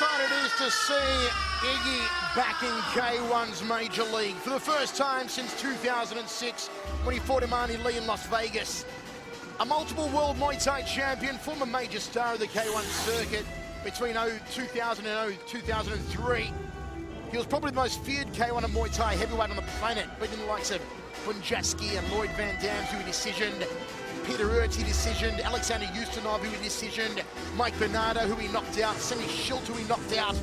excited it is to see Iggy back in K1's Major League for the first time since 2006 when he fought Imani Lee in Las Vegas. A multiple world Muay Thai champion, former major star of the K1 circuit between 2000 and 2003. He was probably the most feared K1 and Muay Thai heavyweight on the planet, beating the likes of Bunjaski and Lloyd Van Dam, who he decisioned, Peter Urti decisioned, Alexander Ustinov, who he decisioned, Mike Bernardo, who he knocked out, Semi Schilt, who he knocked out,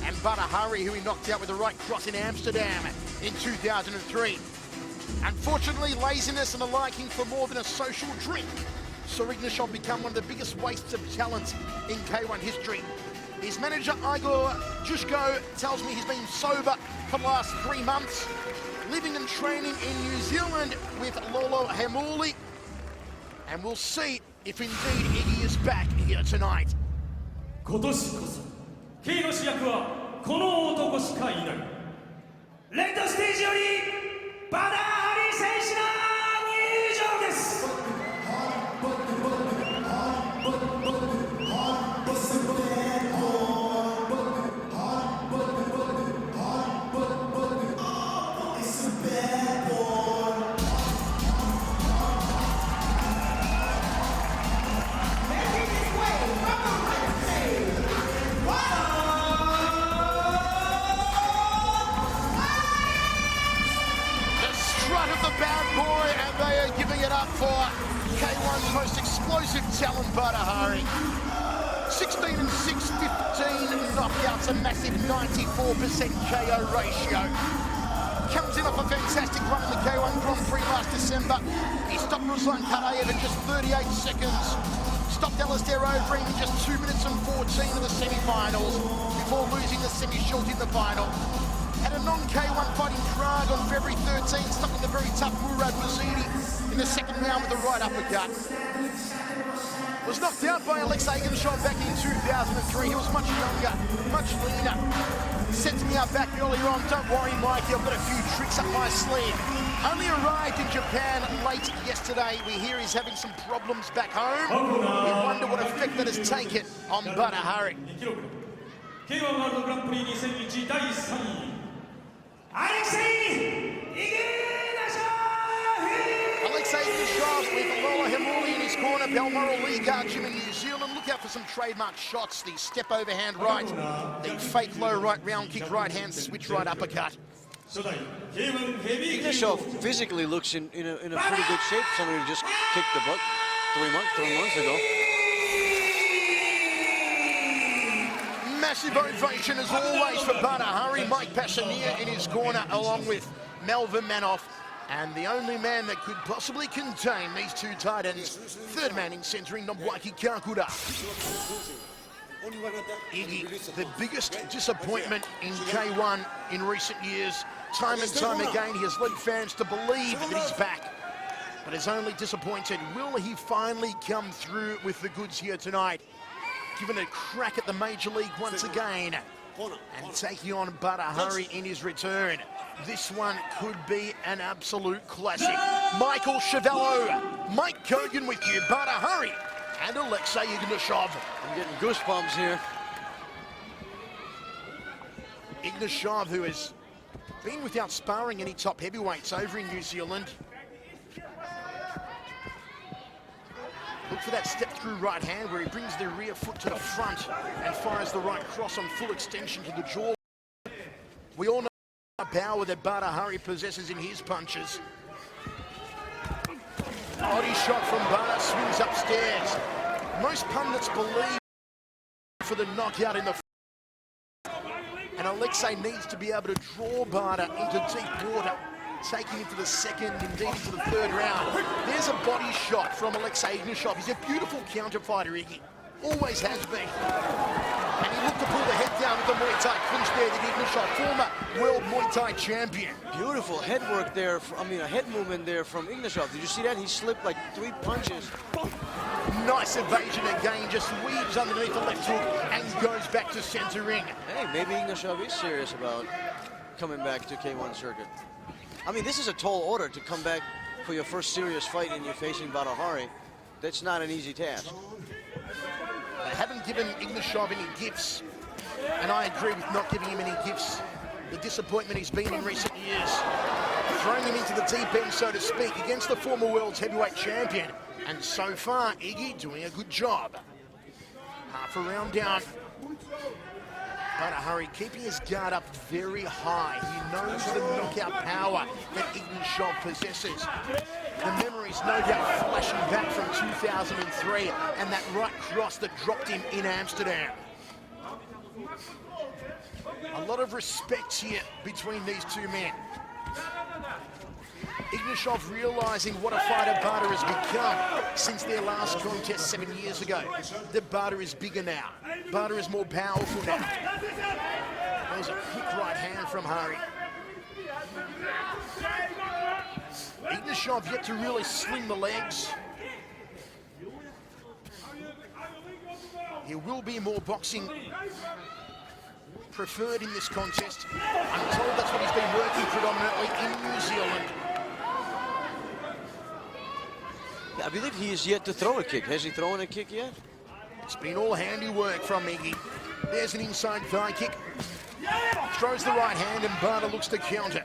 and Badr, who he knocked out with a right cross in Amsterdam in 2003. Unfortunately, laziness and a liking for more than a social drink saw Ignashov become one of the biggest wastes of talent in K1 history. His manager, Igor Jushko, tells me he's been sober for the last 3 months, living and training in New Zealand with Lolo Hemuli. And we'll see if indeed Iggy is back here tonight. Let the stage Badr for K1's most explosive talent, Badr. 16 and 6, 15 knockouts, a massive 94% KO ratio. Comes in off a fantastic run in the K1 Grand Prix last December. He stopped Ruslan Karayev in just 38 seconds. Stopped Alistair Overeem in just 2 minutes and 14 in the semi-finals before losing the semi-short in the final. Had a non-K1 fight in Prague on February 13th, stopping the very tough Murad Waziri in the second round with a right uppercut. Was knocked out by Alexey Ignashov back in 2003. He was much younger, much leaner. Said to me out back earlier on, don't worry, Mikey, I've got a few tricks up my sleeve. Only arrived in Japan late yesterday. We hear he's having some problems back home. We wonder what effect that has taken on Badr. Alexey Ignashov with Lola Hemuli in his corner, Balmoral League guard gym in New Zealand. Look out for some trademark shots, the step overhand right, the fake low right round kick right hand, switch right uppercut. Ignashov physically looks in a pretty good shape. Somebody who just kicked the butt 3 months ago. Massive ovation as always for Badr. Mike Passanier in his corner along with Melvin Manoff. And the only man that could possibly contain these two titans, third man in centering, Nobuaki Kakura. Iggy, the biggest disappointment in K1 in recent years. Time and time again, he has led fans to believe that he's back, but is only disappointed. Will he finally come through with the goods here tonight? Given a crack at the Major League once again, and taking on Badr in his return. This one could be an absolute classic. Michael Chavello, Mike Kogan with you, Badr and Alexey Ignashov. I'm getting goosebumps here. Ignashov, who has been without sparring any top heavyweights over in New Zealand. Look for that step-through right hand where he brings the rear foot to the front and fires the right cross on full extension to the jaw. We all know the power that Badr possesses in his punches. Body shot from Badr, swings upstairs. Most pundits believe for the knockout in the and Alexey needs to be able to draw Badr into deep water, taking him to the second, indeed into the third round. There's a body shot from Alexey Ignashov. He's a beautiful counter fighter, Iggy. Always has been. And he looked to pull the head down with the Muay Thai clinch there, the Ignashov, former world Muay Thai champion. Beautiful head work there, a head movement there from Ignashov. Did you see that? He slipped like 3 punches. Nice evasion again, just weaves underneath the left hook and goes back to center ring. Hey, maybe Ignashov is serious about coming back to K1 circuit. I mean, this is a tall order to come back for your first serious fight and you're facing Badr. That's not an easy task. They haven't given Ignashov any gifts And I agree with not giving him any gifts. The disappointment he's been in recent years. Throwing him into the deep end, so to speak, against the former world's heavyweight champion. And so far, Iggy doing a good job. Half a round down. Badr keeping his guard up very high. He knows the knockout power that Ignashov possesses. The memories no doubt flashing back from 2003 and that right cross that dropped him in Amsterdam. A lot of respect here between these two men. Ignashov realising what a fighter Badr has become since their last contest 7 years ago. That Badr is bigger now. Badr is more powerful now. There's a quick right hand from Hari. Ignashov yet to really sling the legs. There will be more boxing preferred in this contest. I'm told that's what he's been working predominantly in New Zealand. I believe he is yet to throw a kick. Has he thrown a kick yet? It's been all handiwork from Iggy. There's an inside thigh kick. Throws the right hand and Badr looks to counter.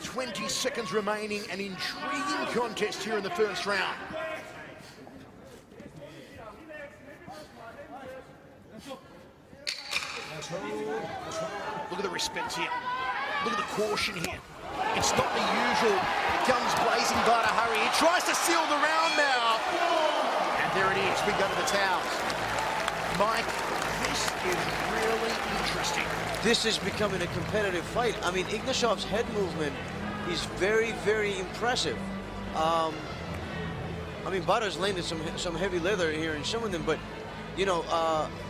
20 seconds remaining, an intriguing contest here in the first round. Look at the respect here. Look at the caution here. It's not the usual guns blazing Badr. He tries to seal the round now. And there it is. We go to the towels. Mike, this is really interesting. This is becoming a competitive fight. I mean, Ignashov's head movement is very, very impressive. I mean, Badr's landed some heavy leather here in some of them, but you know,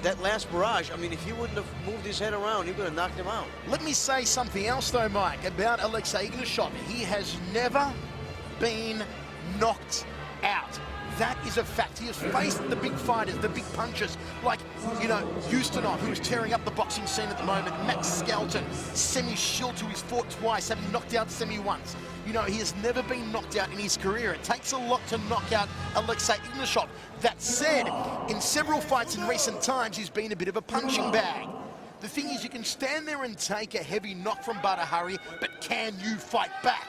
that last barrage, I mean, if he wouldn't have moved his head around, he would have knocked him out. Let me say something else, though, Mike, about Alexey Ignashov. He has never been knocked out. That is a fact. He has faced the big fighters, the big punchers, like, you know, Ustinov, who is tearing up the boxing scene at the moment, Max Skelton, Semi Schilt, who he's fought twice, having knocked out Semi once. You know, he has never been knocked out in his career. It takes a lot to knock out Alexey Ignashov. That said, in several fights in recent times, he's been a bit of a punching bag. The thing is, you can stand there and take a heavy knock from Badr, but can you fight back?